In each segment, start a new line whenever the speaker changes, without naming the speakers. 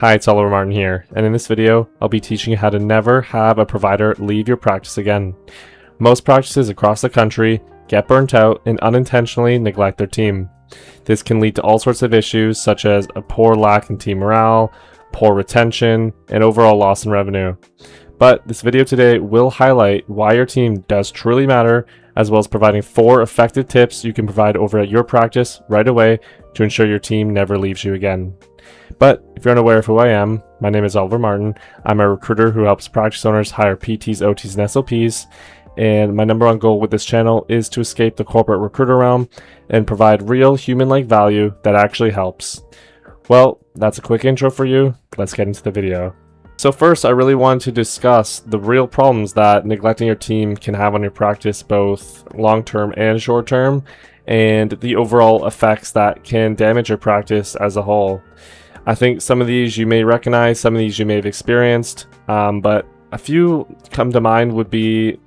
Hi, it's Oliver Martin here, and in this video, I'll be teaching you how to never have a provider leave your practice again. Most practices across the country get burnt out and unintentionally neglect their team. This can lead to all sorts of issues such as a poor lack in team morale, poor retention, and overall loss in revenue. But this video today will highlight why your team does truly matter, as well as providing 4 effective tips you can provide over at your practice right away to ensure your team never leaves you again. But if you're unaware of who I am, my name is Oliver Martin. I'm a recruiter who helps practice owners hire PTs, OTs, and SLPs. And my number one goal with this channel is to escape the corporate recruiter realm and provide real human-like value that actually helps. Well, that's a quick intro for you. Let's get into the video. So first, I really wanted to discuss the real problems that neglecting your team can have on your practice, both long-term and short-term, and the overall effects that can damage your practice as a whole. I think some of these you may recognize, some of these you may have experienced, but a few come to mind would be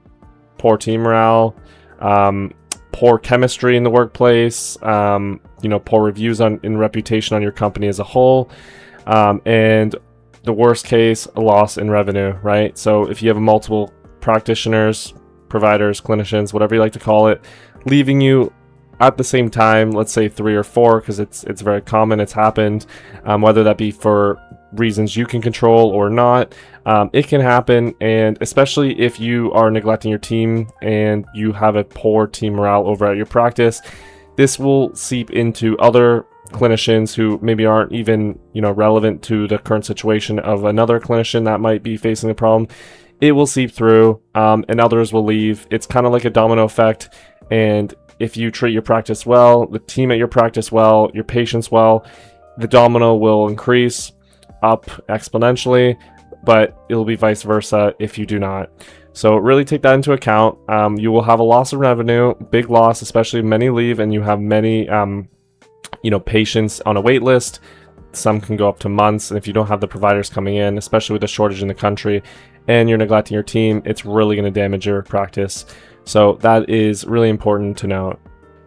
poor team morale, poor chemistry in the workplace, poor reviews in reputation on your company as a whole, and the worst case, a loss in revenue, right? So if you have multiple practitioners, providers, clinicians, whatever you like to call it, leaving you at the same time, let's say 3 or 4, because it's very common, it's happened, whether that be for reasons you can control or not, it can happen. And especially if you are neglecting your team and you have a poor team morale over at your practice, this will seep into other clinicians who maybe aren't even relevant to the current situation of another clinician that might be facing the problem. It will seep through, and others will leave. It's kind of like a domino effect. And if you treat your practice well, the team at your practice well, your patients well, the domino will increase up exponentially, but it'll be vice versa if you do not. So really take that into account. You will have a loss of revenue, big loss, especially if many leave and you have many patients on a wait list. Some can go up to months, and if you don't have the providers coming in, especially with a shortage in the country, and you're neglecting your team, it's really going to damage your practice. So that is really important to note.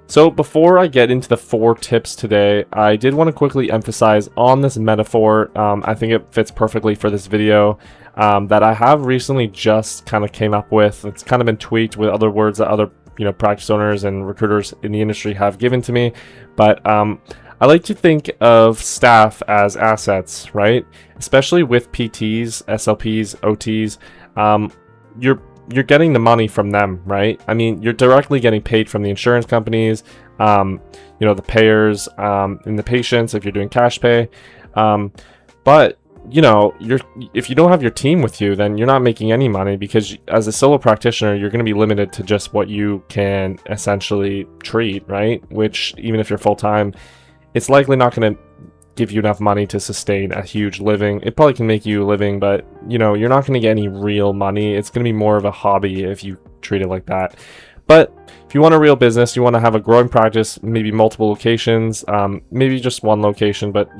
So before I get into the 4 tips today, I did want to quickly emphasize on this metaphor. I think it fits perfectly for this video, that I have recently just kind of came up with. It's kind of been tweaked with other words that other practice owners and recruiters in the industry have given to me. But I like to think of staff as assets, right? Especially with PTs, SLPs, OTs. You're getting the money from them, right? I mean, you're directly getting paid from the insurance companies, the payers, and the patients if you're doing cash pay. But if you don't have your team with you, then you're not making any money, because as a solo practitioner, you're going to be limited to just what you can essentially treat, right? Which, even if you're full-time, it's likely not going to give you enough money to sustain a huge living. It probably can make you a living, but you're not going to get any real money. It's going to be more of a hobby if you treat it like that. But if you want a real business, you want to have a growing practice, maybe multiple locations, maybe just one location, but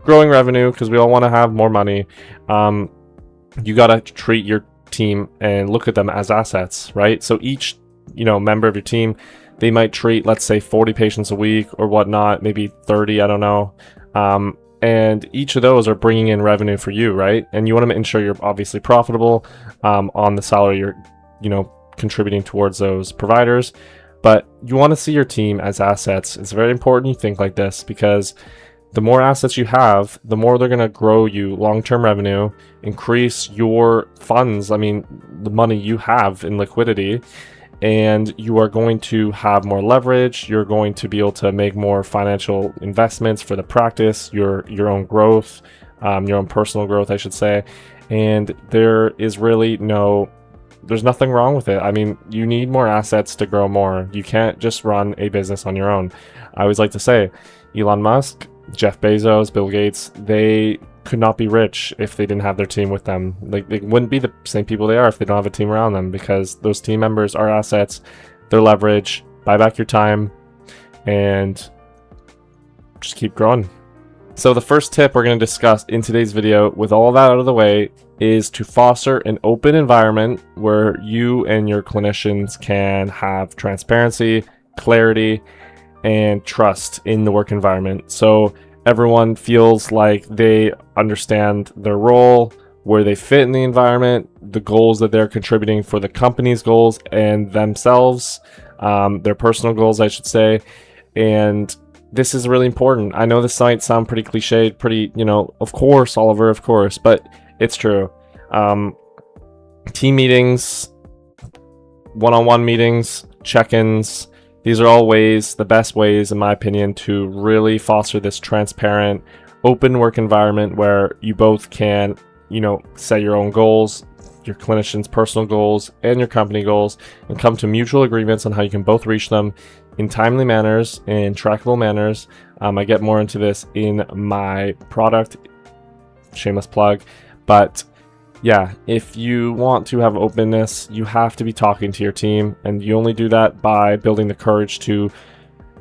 growing revenue, because we all want to have more money. You got to treat your team and look at them as assets, right? So each member of your team, they might treat, let's say, 40 patients a week or whatnot, maybe 30, I don't know. And each of those are bringing in revenue for you, right? And you want to ensure you're obviously profitable on the salary you're contributing towards those providers. But you want to see your team as assets. It's very important you think like this, because the more assets you have, the more they're going to grow you long-term revenue, increase your funds, the money you have in liquidity, and you are going to have more leverage. You're going to be able to make more financial investments for the practice, your own growth, your own personal growth, I should say. And there is really there's nothing wrong with it. You need more assets to grow more. You can't just run a business on your own. I always like to say, Elon Musk, Jeff Bezos, Bill Gates, they could not be rich if they didn't have their team with them. They wouldn't be the same people they are if they don't have a team around them, because those team members are assets, they're leverage. Buy back your time and just keep growing. So the first tip we're going to discuss in today's video, with all that out of the way, is to foster an open environment where you and your clinicians can have transparency, clarity, and trust in the work environment. So Everyone feels like they understand their role, where they fit in the environment, the goals that they're contributing for the company's goals and themselves, their personal goals, I should say. And this is really important. I know this might sound pretty cliched, pretty, of course, Oliver, of course, but it's true. Team meetings, one-on-one meetings, check-ins, these are all ways, the best ways, in my opinion, to really foster this transparent, open work environment where you both can, set your own goals, your clinician's personal goals, and your company goals, and come to mutual agreements on how you can both reach them in timely manners, in trackable manners. I get more into this in my product, shameless plug, but yeah, if you want to have openness, you have to be talking to your team, and you only do that by building the courage to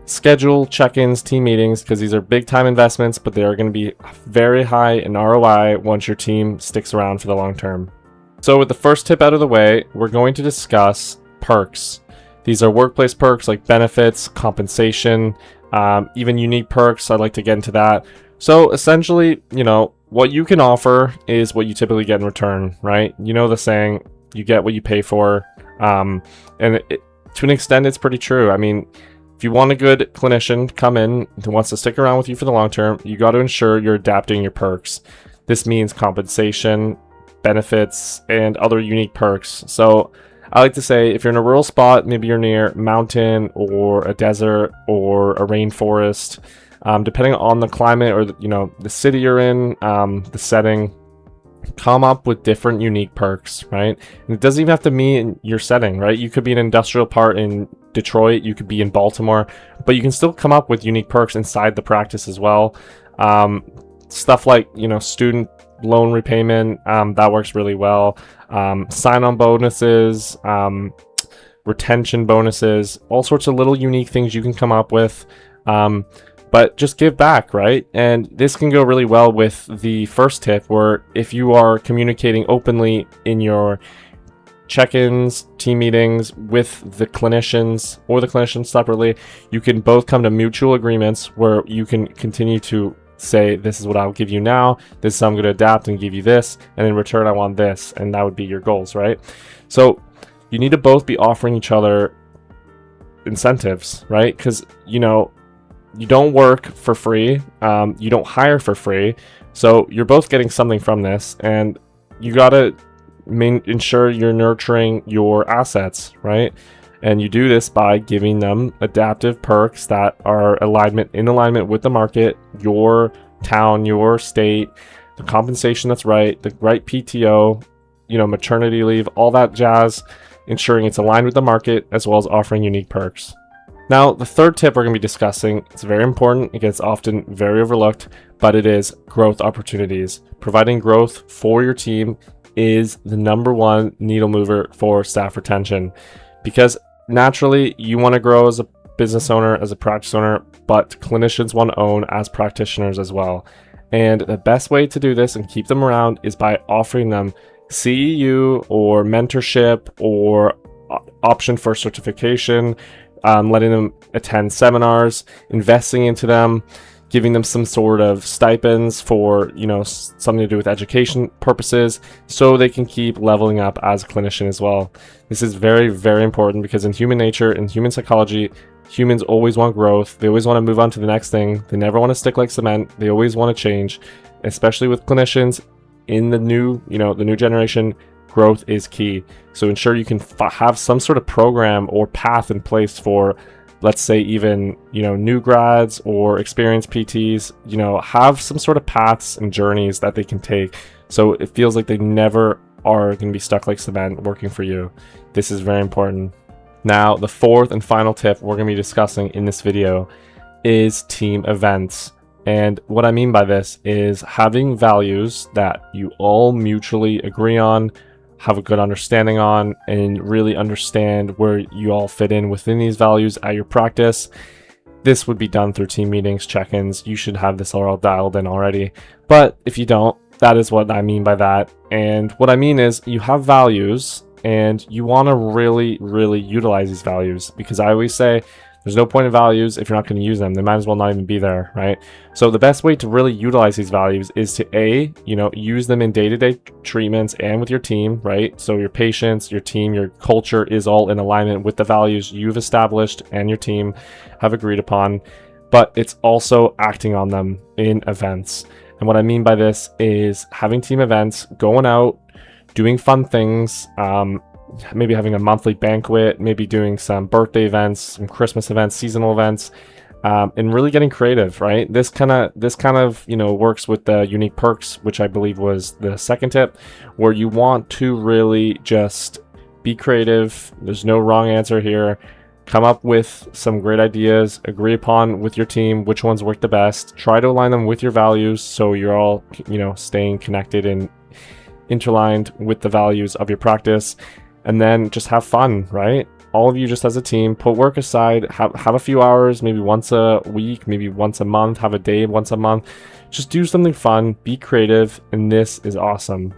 schedule check-ins, team meetings, because these are big time investments, but they are going to be very high in ROI once your team sticks around for the long term. So with the first tip out of the way, we're going to discuss perks. These are workplace perks like benefits, compensation, even unique perks. I'd like to get into that. So essentially, what you can offer is what you typically get in return, right? You know the saying, you get what you pay for. To an extent, it's pretty true. I mean, if you want a good clinician to come in who wants to stick around with you for the long term, you got to ensure you're adapting your perks. This means compensation, benefits, and other unique perks. So I like to say, if you're in a rural spot, maybe you're near a mountain or a desert or a rainforest, depending on the climate or the city you're in, the setting, come up with different unique perks, right? And it doesn't even have to mean your setting, right? You could be an industrial part in Detroit, you could be in Baltimore, but you can still come up with unique perks inside the practice as well. Stuff like, student loan repayment, that works really well. Sign-on bonuses, retention bonuses, all sorts of little unique things you can come up with. But just give back, right? And this can go really well with the first tip, where if you are communicating openly in your check-ins, team meetings with the clinicians or the clinicians separately, you can both come to mutual agreements where you can continue to say, this is what I'll give you now, this is how I'm going to adapt and give you this, and in return I want this, and that would be your goals, right? So you need to both be offering each other incentives, right? Because you don't work for free, you don't hire for free, so you're both getting something from this, and you gotta ensure you're nurturing your assets, right? And you do this by giving them adaptive perks that are in alignment with the market, your town, your state, the compensation that's right, the right PTO, maternity leave, all that jazz, ensuring it's aligned with the market, as well as offering unique perks. Now, the third tip we're going to be discussing, it's very important, it gets often very overlooked, but it is growth opportunities. Providing growth for your team is the number one needle mover for staff retention, because naturally you want to grow as a business owner, as a practice owner, but clinicians want to own as practitioners as well. And the best way to do this and keep them around is by offering them CEU or mentorship or option for certification, letting them attend seminars, investing into them, giving them some sort of stipends for, something to do with education purposes, so they can keep leveling up as a clinician as well. This is very, very important, because in human nature, in human psychology, humans always want growth. They always want to move on to the next thing. They never want to stick like cement. They always want to change, especially with clinicians in the new generation. Growth is key. So ensure you can have some sort of program or path in place for, let's say, even new grads or experienced PTs. Have some sort of paths and journeys that they can take, so it feels like they never are going to be stuck like cement working for you. This is very important. Now, the fourth and final tip we're going to be discussing in this video is team events. And what I mean by this is having values that you all mutually agree on, have a good understanding on, and really understand where you all fit in within these values at your practice. This would be done through team meetings, check-ins. You should have this all dialed in already. But if you don't, that is what I mean by that. And what I mean is you have values and you want to really, really utilize these values, because I always say There's no point in values if you're not going to use them. They might as well not even be there, right? So the best way to really utilize these values is to use them in day-to-day treatments and with your team, right? So your patients, your team, your culture is all in alignment with the values you've established and your team have agreed upon, but it's also acting on them in events. And what I mean by this is having team events, going out, doing fun things, maybe having a monthly banquet, maybe doing some birthday events, some Christmas events, seasonal events, and really getting creative, right? This kind of works with the unique perks, which I believe was the second tip, where you want to really just be creative. There's no wrong answer here. Come up with some great ideas, agree upon with your team which ones work the best, try to align them with your values so you're all, staying connected and interlined with the values of your practice, and then just have fun, right? All of you just as a team, put work aside, have a few hours, maybe once a week, maybe once a month, have a day once a month, just do something fun, be creative, and this is awesome.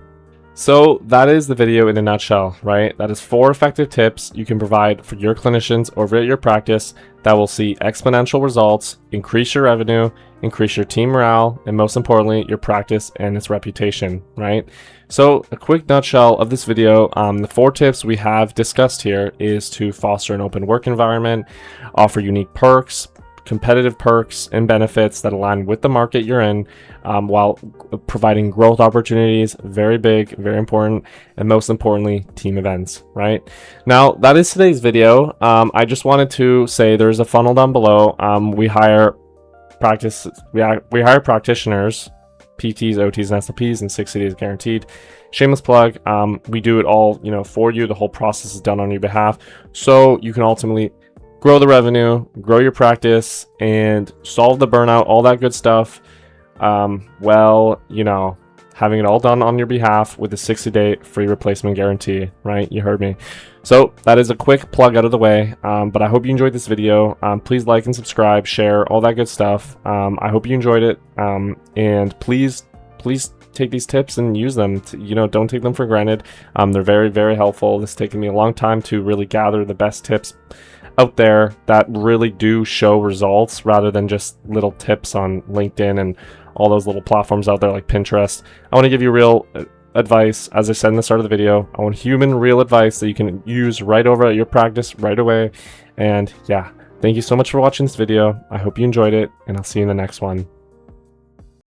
So that is the video in a nutshell, right? That is 4 effective tips you can provide for your clinicians over at your practice that will see exponential results, increase your revenue, increase your team morale, and most importantly, your practice and its reputation, right? So a quick nutshell of this video, the 4 tips we have discussed here is to foster an open work environment, offer unique perks, competitive perks and benefits that align with the market you're in, while providing growth opportunities, very big, very important, and most importantly, team events, right? Now, that is today's video. I just wanted to say there's a funnel down below. We hire practitioners, PTs, OTs, and SLPs in 60 days guaranteed. Shameless plug. We do it all, for you. The whole process is done on your behalf, so you can ultimately grow the revenue, grow your practice, and solve the burnout, all that good stuff. Having it all done on your behalf with a 60-day free replacement guarantee, right? You heard me. So that is a quick plug out of the way, but I hope you enjoyed this video. Please like and subscribe, share, all that good stuff. I hope you enjoyed it, and please take these tips and use them. Don't take them for granted. They're very, very helpful. It's taken me a long time to really gather the best tips out there that really do show results rather than just little tips on LinkedIn and all those little platforms out there like Pinterest. I want to give you real advice. As I said in the start of the video, I want human, real advice that you can use right over at your practice right away. And yeah, thank you so much for watching this video. I hope you enjoyed it, and I'll see you in the next one.